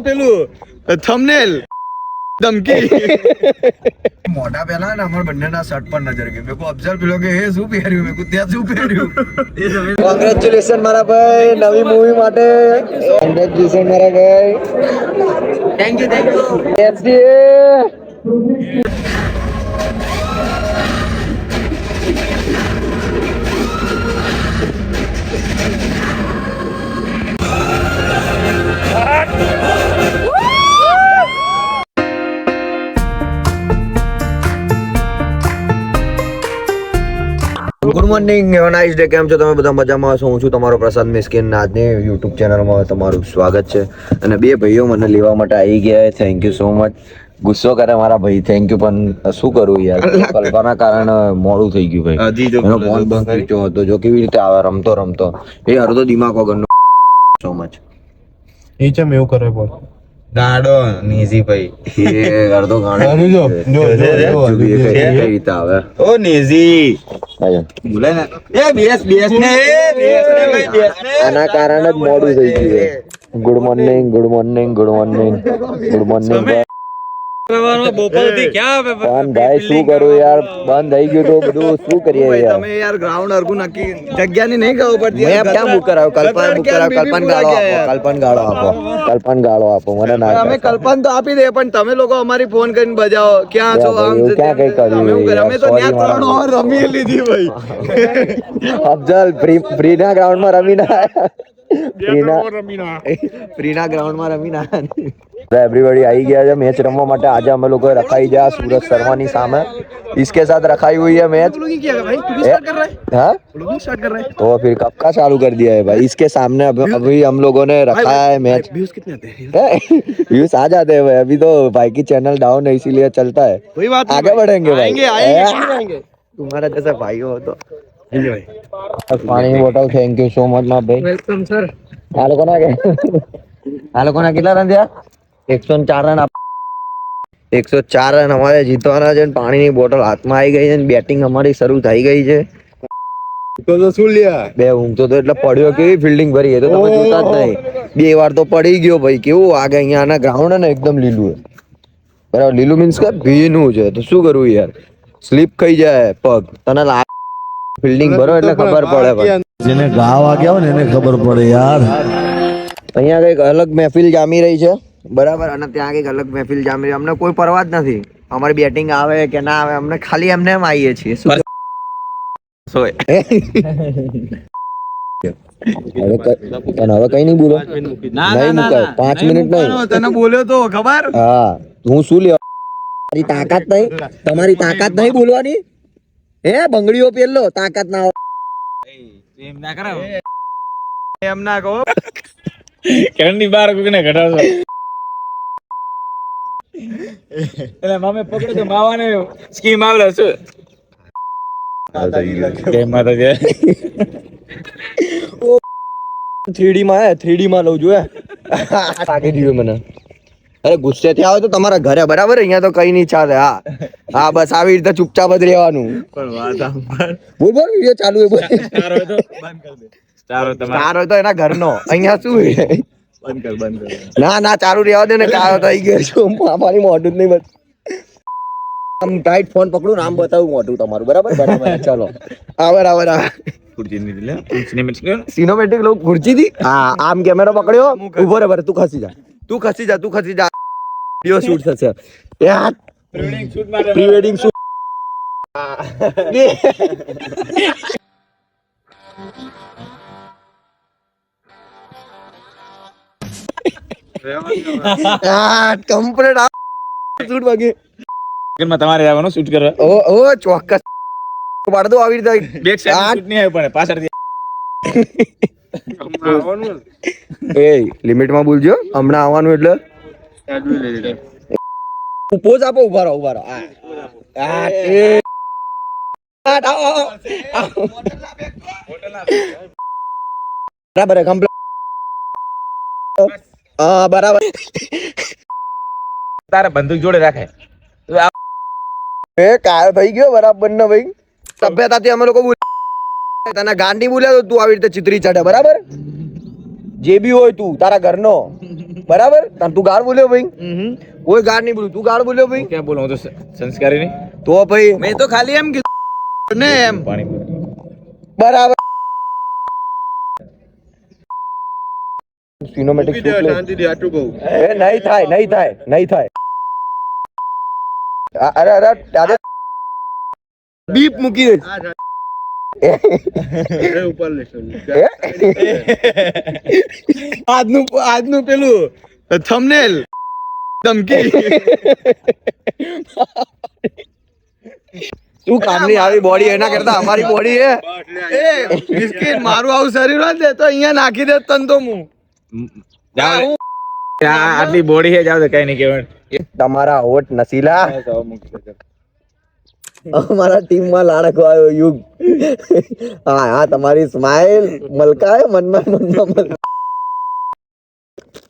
પેલું થંબનેલ ધમકી મોઢા પહેલા ને અમાર બંનેના શર્ટ પર નજર ગઈ. મેં કો અફઝલ પેલો કે એ શું પહેર્યું? મેં કો ત્યાં શું પહેર્યું? કોંગ્રેચ્યુલેશન મારા ભાઈ નવી મૂવી માટે. કોંગ્રેચ્યુલેશન મારા ભાઈ. Thank you. Good morning, have nice day. કેમ છો તમે બધા? મજામાં છો? હું છું તમારો પ્રસાદ મિસ્કિન. આજની યુટ્યુબ ચેનલમાં તમારું સ્વાગત છે. અને બે ભાઈઓ મને લેવા માટે આવી ગયા. Thank you so much. ગુસ્સો કરે મારા ભાઈ, થેન્ક યુ, પણ શું કરું યાર, કલ્પના કારણે મોડું થઈ ગયું ભાઈ. એનો ફોન બંધ કર્યો હતો. જો કેવી રીતે આવે રમતો એ અડધો દિમાગ વગરનો. સો મચ એ ચમ એવું કરે બોલ ગાડો નીઝી ભાઈ એ અડધો ગાણો કઈ રીતે આવે ઓ નીઝી બોલે ને એ બેસ ને આના કારણે જ મોડું થઈ ગયું. ગુડ મોર્નિંગ પણ ભાઈ શું કરું યાર, બંધ થઈ ગયું તો બધું શું કરીએ યાર. તમે યાર ગ્રાઉન્ડ હરકું નક્કી જગ્યાની નહીં ખબર પડતી. મેં ક્યાં બુક કરાવ્યો? કલ્પન ગાળો આપો મને ના. અમે કલ્પન તો આપી દે, પણ તમે લોકો અમારી ફોન કરીને બજાવો ક્યાં છો આમ છે ક્યાં કઈ કર્યું અમે તો ત્યાં 3 ઓવર રમી લીધી ભાઈ. અફઝલ ફ્રીના ગ્રાઉન્ડમાં રમી ના ફ્રીના ગ્રાઉન્ડમાં રમી ના. એવરીબડી આવી ગયા છે મેચ રમવા માટે. આજે અમે લોકો રખાઈ ગયા सूरज शर्मा सामने. इसके साथ रखाई हुई है मैच. हाँ तो फिर कब का चालू कर दिया है भाई. इसके सामने अभी हम लोगों ने रखा है मैच. व्यूज कितने आते हैं? व्यूज आ जाते हैं भाई. अभी तो भाई की चैनल डाउन है इसीलिए चलता है. कोई बात नहीं, आगे बढ़ेंगे भाई. आएंगे तुम्हारा जैसा भाई हो तो. पानी बोतल. Thank you so much my भाई. Welcome sir. આ લોકોના કેટલા રન થયા? 104 રન. 104 રન અમારે જીતવાના છે. પાણીની બોટલ હાથમાં આવી ગઈ છે. બેટિંગ અમારી શરૂ થઈ ગઈ છે. તો શું લ્યા બે ઊંઘતો તો એટલે પડ્યો. કેવી ફિલ્ડિંગ ભરી, એ તો તમે જોતા જ નહીં. 2 વાર તો પડી ગયો ભાઈ. કેવું આગે અહીંયા આના ગ્રાઉન્ડ ને એકદમ લીલું છે. બરાબર, લીલું મીન્સ કે ભીનું છે. તો શું કરવું યાર, સ્લીપ ખાઈ જાય પગ. તને ફિલ્ડિંગ ભરો એટલે ખબર પડે. જેને ગાવ વાગ્યા હોય ને એને ખબર પડે યાર. અહીંયા કઈક અલગ મહેફિલ જામી રહી છે. બરાબર, અને ત્યાં કઈક અલગ મહેફિલ જામી રહી. અમને કોઈ પરવા જ નથી અમારી બેટિંગ આવે કે ના આવે. અમને ખાલી એમને એમ આવીએ છીએ. હવે કઈ નહીં બોલો. નહીં મુકાય 5 મિનિટ નહીં. તને બોલ્યો તો ખબર? હા, હું શું લેવા? તમારી તાકાત નહીં, તમારી તાકાત નહીં બોલવાની. હે બંગડીઓ પેલો તાકાત ના એમ ના કરાવો, એમ ના કહો. કેન્ડી બાર કોઈને ઘટાડો એટલે મામે પકડો તો માવાને સ્કીમ આવડે છે. કેમ માતા છે 3D માં 3D માં લઉં છું. તાકી દીધું મને. અરે ગુસ્સે થી આવો તો તમારા ઘરે, બરાબર? અહીંયા તો કઈ નહીં ચાલે. હા હા, બસ આવી રીતે ચૂપચાપ જ રહેવાનું. પણ વાત સાંભળ, બોલ વિડિયો ચાલુ છે. બોલ. સ્ટાર હોય તો બંધ કર દે. સ્ટાર હોય તો એના ઘરનો. અહીંયા શું બંધ કર. ના ચાલુ રહેવા દે ને. ચાલો થઈ ગયો છું. મારી મોઢું જ નહીં બસ. આમ ટાઈટ ફોન પકડું ને આમ બતાવું મોઢું તમારું. બરાબર ચાલો. આवर સિનેમેટિક લો ખુરચી થી. હા, આમ કેમેરો પકડ્યો. ઉભો રે. તું ખસી જા. વિડિયો શૂટ થશે. Pre wedding shoot. Complete shoot બાકી. તમારે આવવાનું શૂટ કરવા. ઓ ચોક્કસ પાડતો આવી રીતે. બેક સાઈડ શૂટ નહીં આવે, પણ પાછળથી આવવાનું. એ લિમિટમાં બોલજો. હમણાં આવવાનું એટલે પોઝ આપો. ઉભા રહો. બરાબર કમ્પ્લીટ. હા બરાબર. તારે બંદૂક જોડે રાખે. એ કાયો થઈ ગયો બરાબર ને ભાઈ. સભ્યતાથી અમે લોકો તને ગાંડી બોલ્યા તો તું આવી રીતે ચિત્રી ચડે. બરાબર, જે બી હોય તું તારા ઘરનો बराबर तू गाड़ बोलियो भाई कोई गाड़ नहीं बोलू तू गाड़ बोलियो भाई क्या बोला तो संस्कारी नहीं तो भाई मैं तो खाली एम ने एम पानी बराबर સિનેમેટિક શાંતિ થી આટલું કહું એ નહીં થાય અરે અરે બીપ મૂકી દે ઉપર આજનું પેલું થંબનેલ ધમકી શું કામની આવી બોડી એના કરતા અમારી બોડી હે એ બિસ્કિટ મારું આવું શરીર હોય ને તો અહીંયા નાખી દે તન તો હું આટલી બોડી હે જાવ તો કઈ નહીં કહેવાય તમારા હોટ નસીલા અમારા ટીમ માં લાડકો આવ્યો યુગ હા હા તમારી સ્માઈલ મલકાય મનમાં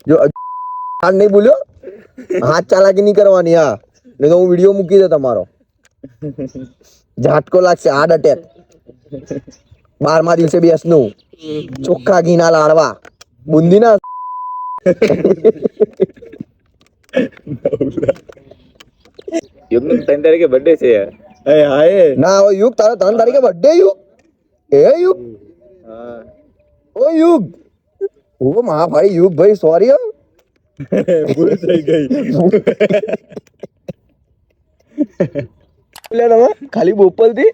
જો હાથ નહીં બોલ્યો હાથ ચાલાકી નહીં કરવાની હા નહીં તો હું વિડીયો મૂકી દે તમારો ઝાટકો લાગશે હાર્ટ અટેક 12મા દિવસે બેસનું ચોખ્ખા ઘીના લાડવા બુંદીના યુગનું 3 તારીખે બર્થડે છે યાર ના હવે યુગ તારો 3 તારીખે બર્થડે યુગ યુગ ઓ યુગ ઓ મા ભાઈ યુગ ભાઈ સોરી હો ભૂલ થઈ ગઈ લે ના ખાલી બોપલ થી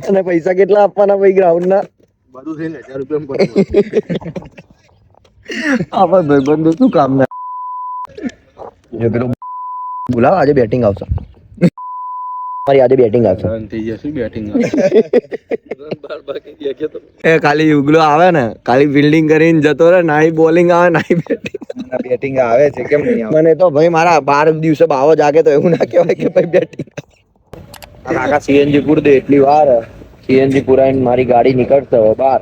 અને પૈસા કેટલા આપવાના ભાઈ ગ્રાઉન્ડ ના બધું થઈને 1000 રૂપિયા આપણ ભાઈ બંધુ શું કામ ના જો પેલો બોલાવ આજે બેટિંગ આવશે મારી આજે બેટિંગ આવશે થઈ જશે બેટિંગ એ ખાલી ઉગલો આવે ને ખાલી ફિલ્ડિંગ કરીને જતો રહે નાઈ બોલિંગ આવે નાઈ બેટિંગ આવે છે કેમ નહીં આવે મને તો ભાઈ મારા 12 દિવસે બાવો જાગે તો એવું ના કહેવાય કે ભાઈ બેટિંગ કાકા સીએનજી પૂર દે એટલી વાર સીએનજી પુરાઈને મારી ગાડી નીકળશે હવે બહાર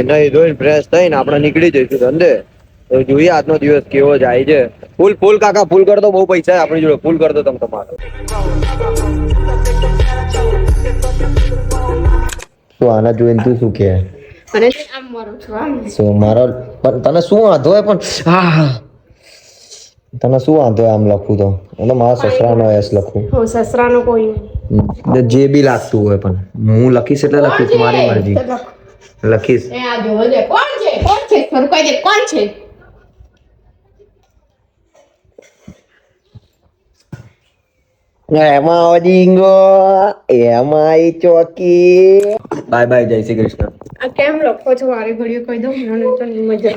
નહીં ધોઈને ફ્રેશ થઈને આપણે નીકળી જઈશું ધંધે તો જોઈએ આજનો દિવસ કેવો જાય છે ફૂલ કાકા ફૂલ કર દો બહુ પૈસા આપણી જોડે ફૂલ કર દો તમે તમારો શું આના જોઈને તું શું કે અને આમ મારું છું આમ શું મારો પણ તને શું વાંધો હોય પણ હા તને શું વાંધો હોય આમ લખું તો એટલે મારા સસરાનો એસ લખું હો સસરાનો કોઈ જે બી લાગતું હોય પણ હું લખીશ એટલે લખીશ મારી મરજી લખીશ એ આ જોવો દે કોણ છે ફરું કહી દે કોણ છે એમાં ઓડિંગો એમાં ચોકી બાય બાય જય શ્રી કૃષ્ણ આ કેમ લખો છો વારે ઘડીએ કહી દઉં મને તો નહીં મજા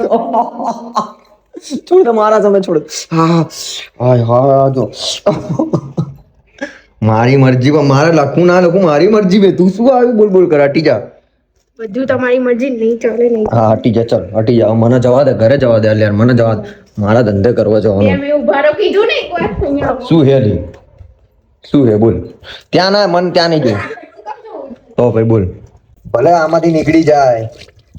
છોડ મારા સામે છોડ હા હાય હા જો મારી મરજી પર મારે લખું ના લખું મારી મરજી બે તું શું આવ્યું બોલ બોલ કર હટી જા બધું તમારી મરજી નહીં ચાલે નહીં હા હટી જા ચલ હટી જા મને જવા દે ઘરે જવા દે યાર મને જવા દે મારા ધંધે કરવા જવાનું મેં ઉભા રહો કીધું ને એકવાર અહીંયા આવો. શું હે લી શું હે બોલ ત્યાં ના મન ત્યાં નહીં ગયું તો ભાઈ બોલ ભલે આમાંથી નીકળી જાય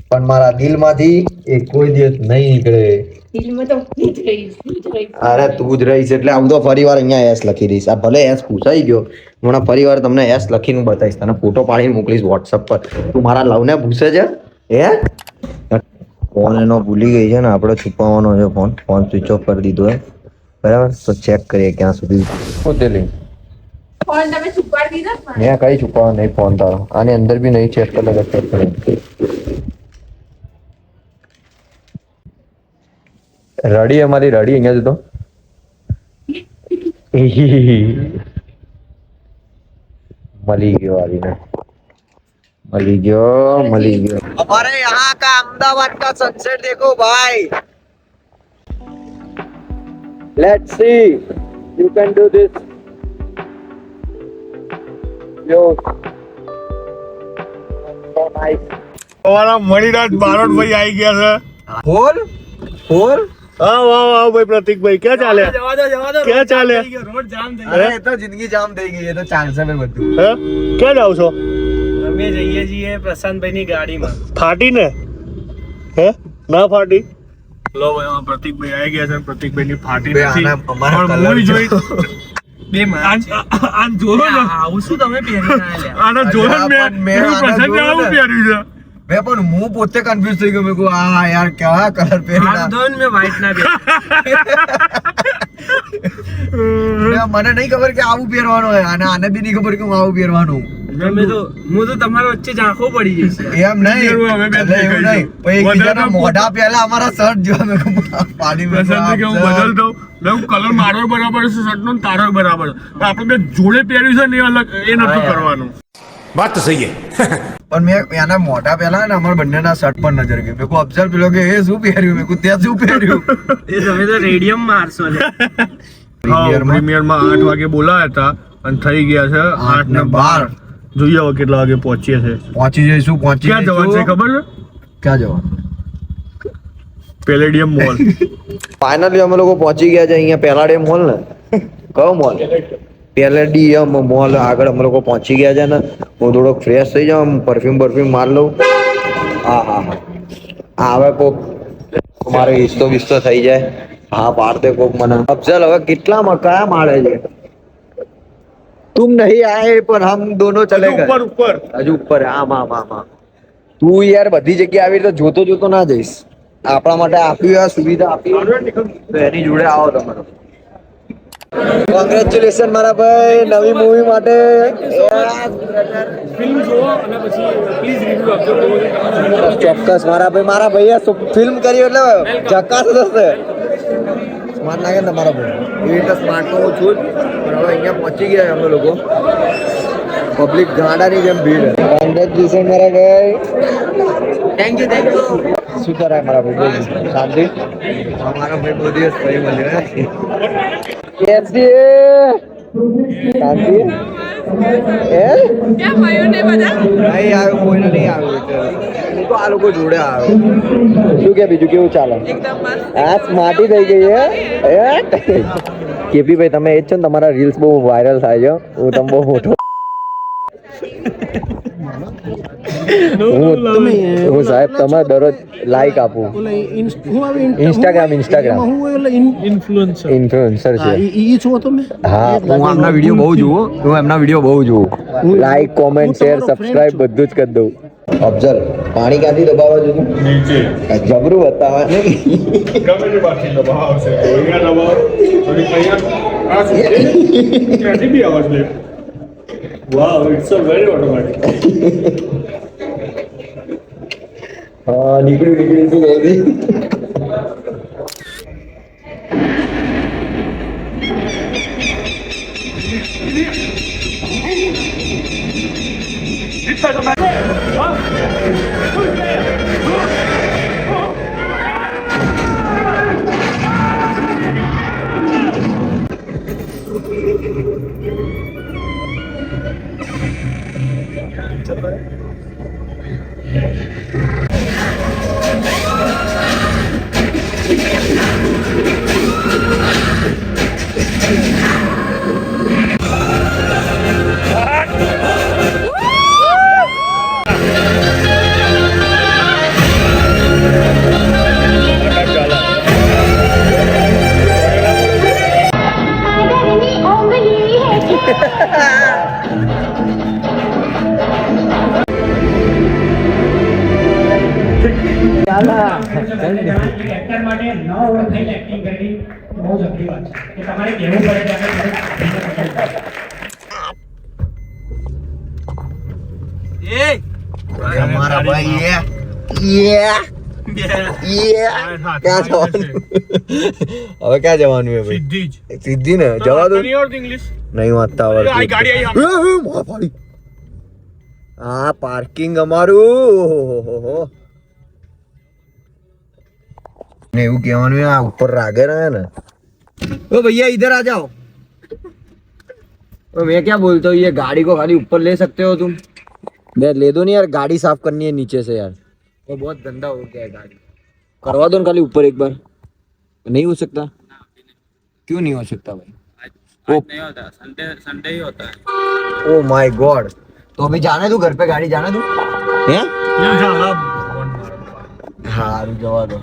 પણ મારા દિલમાંથી એ કોઈ દિવસ નહીં નીકળે દિલમાં તો હું જ રહીશ. અરે તું જ રહીશ એટલે આમ તો ફરીવાર અહીંયા એસ લખી દઈશ આ ભલે એસ પૂછાઈ ગયો હમણાં ફરીવાર તમને એસ લખીને બતાવીશ તને ફોટો પાડીને મોકલીશ વોટ્સઅપ પર તું મારા લવને પૂછે છે હે ફોન એનો ભૂલી ગઈ છે ને આપણે છુપાવવાનો છે ફોન સ્વિચ ઓફ કરી દીધો હે બરાબર તો ચેક કરીએ ક્યાં સુધી પોતે લઈ ફોન તમે છુપાડી દીધા મેં કઈ છુપાવવાનો નહીં ફોન તારો આની અંદર બી નહીં ચેક કરી ચેક કરી રડી અમારી રડી અહીંયા જતો મળી ગયો આવીને મળી ગયો हमारे यहाँ का अहमदाबाद का सनसेट देखो भाई let's see you can do this yo so nice અમારા મણિરાજ બારોટભાઈ આવી ગયા છે બોલ બોલ હા વાહ વાહ ભાઈ પ્રતિકભાઈ ક્યાં ચાલે ક્યાં ચાલે અરે એ તો જિંદગી જામ થઈ ગઈ એ તો ચાલશે ભાઈ બધું હે ક્યાં જાવ છો અમે જઈએ છીએ પ્રશાંતભાઈની ગાડીમાં ફાટી ને હે ના ફાટી લો ભાઈ અમારા પ્રતિકભાઈ આવી ગયા છે પ્રતિકભાઈની ફાટી નથી અમારા પણ મૂવી જોઈ બે આન જોરો ને આવું શું તમે પહેરીને આલ્યા આનો જોરો મેં મેં આનો પ્રસંગ જોરો આવું ને. પહેર્યું છે मैं पण હું પોતે કન્ફ્યુઝ થઈ ગયો મેં કો આ યાર क्या कलर पहना दोन में व्हाइट ना મને નહીં ખબર કે આવું પહેરવાનું હોય અને આને બી નહીં ખબર કે હું આવું પહેરવાનું હું તો તમારા વચ્ચે ઝાંખો પડી જઈશ એમ નહીં એટલે એવું નહીં પછી એકબીજાના મોઢા પહેલા અમારા શર્ટ જોવા મેં કહું, પાડી મેં કહું, પ્રશાંત કે હું બદલતો હું કલર મારો બરાબર છે શર્ટ નો તારો બરાબર છે. આપણે બે જોડે પહેર્યું છે ને એ અલગ એ નતું કરવાનું. बात तो सही है. પણ મેં એના મોઢા પહેલા ને અમારા બંનેના શર્ટ પર નજર ગઈ. મેં કહું અફઝલ પેલો કે એ શું પહેર્યું? મેં કહું ત્યાં શું પહેર્યું? એ તમે તો રેડિયમ મારશો ને પ્રીમિયરમાં 8 વાગે બોલાયા હતા અને થઈ ગયા છે 8:12. જોઈએ હવે કેટલા વાગે પહોંચીએ છે. પહોંચી જઈશું. ક્યાં જવાનું છે ખબર છે? ક્યાં જવાનું? Palladium mall. ફાઇનલી અમે લોકો પહોંચી ગયા છે અહીંયા પેલાડિયમ મોલ ને. કયો મોલ? પેલેડિયમ મોલ આગળ અમે લોકો પહોંચી ગયા છે ને. હું થોડોક ફ્રેશ થઈ જાઉં, પરફ્યુમ માર લઉં. હા હા હા હવે કોક મારે ઈસ્તો વિસ્તો થઈ જાય. હા પાડ દે કોક મને. અફઝલ હવે કેટલામાં કયા માળે છે? तुम नहीं आए पर हम दोनों चले गए. ઉપર હજુ ઉપર. આમ તું યાર બધી જગ્યાએ આવી રીતે જોતો ના જઈશ. આપણા માટે આપ્યું આ સુવિધા આપી તો એની જોડે આવો તમારો. કોંગ્રેચ્યુલેશન મારા ભાઈ નવી મૂવી માટે. ફિલ્મ જોવો અને પછી પ્લીઝ રિવ્યુ આપજો. ચોક્કસ મારા ભાઈએ ફિલ્મ કરી એટલે જકાસ થશે. સ્માર્ટ લાગે ને મારા ભાઈ? એવી રીતે સ્માર્ટ તો હું છું જ. પણ હવે અહીંયા પહોંચી ગયા અમે લોકો. પબ્લિક ગાડાની જેમ ભીડ. કોંગ્રેચ્યુલેશન મારા ભાઈ. Thank you. શું કરાય મારા ભાઈ? બોલ શાંતિ. મારા ભાઈ બહુ દિવસ ફરી મળ્યો. શાંતિ નહીં આવ્યો, કોઈને નહીં આવ્યું. હું તો આ લોકો જોડે આવ્યો. શું કે બીજું કેવું ચાલે? આ સ્માર્ટી થઈ ગઈ હે કેપી ભાઈ. તમે એ જ છો ને, તમારા રીલ્સ બહુ વાયરલ થાય છે. હું તમે બહુ મોટો હું સાહેબ તમે દરરોજ લાઈક આપું. ઇન્સ્ટાગ્રામ ઇન્ફ્લુએન્સર છે. હા હું એમના વિડીયો બહુ જોઉં. લાઈક કોમેન્ટ શેર સબસ્ક્રાઇબ બધું જ કરી દઉં. અફઝલ પાણી ક્યાંથી દબાવવા જોયું? નીચે જબરું બતાવે ને. ગમે તે બાકી દબાવ આવશે. અહીંયા દબાવ થોડી અહીંયા આ ક્યાંથી બી આવાજ લે. વાવ ઇટ્સ અ વેરી ઓટોમેટિક. હા નીકળી શું જલ્દી. એક્ટર માટે ન ઓળખાઈને એક્ટિંગ કરવી બહુ જ અઘરી વાત છે. કે તમારે કહેવું પડે કે મારા ભાઈ હવે ક્યાં જવાનું હે ભાઈ? સીધી ને જવા દો. નહીં વાંચતા આવડતું. હા પાર્કિંગ અમારું. ને એવું કહેવાનું આ ઉપર રાગે રહે ને. ओ भैया इधर आ जाओ. तो मैं क्या बोलता हूँ, ये गाड़ी को खाली ऊपर ले सकते हो तुम? यार ले दो नहीं यार, गाड़ी साफ करनी है नीचे से यार. वो बहुत गंदा हो गया है गाड़ी. करवा दो ना खाली ऊपर एक बार. नहीं हो सकता? क्यों नहीं हो सकता भाई? आज नहीं होता, संडे ही होता है. Oh my God. तो अभी जाने दो घर पे, गाड़ी जाने दो. हैं? हाँ जवा दो.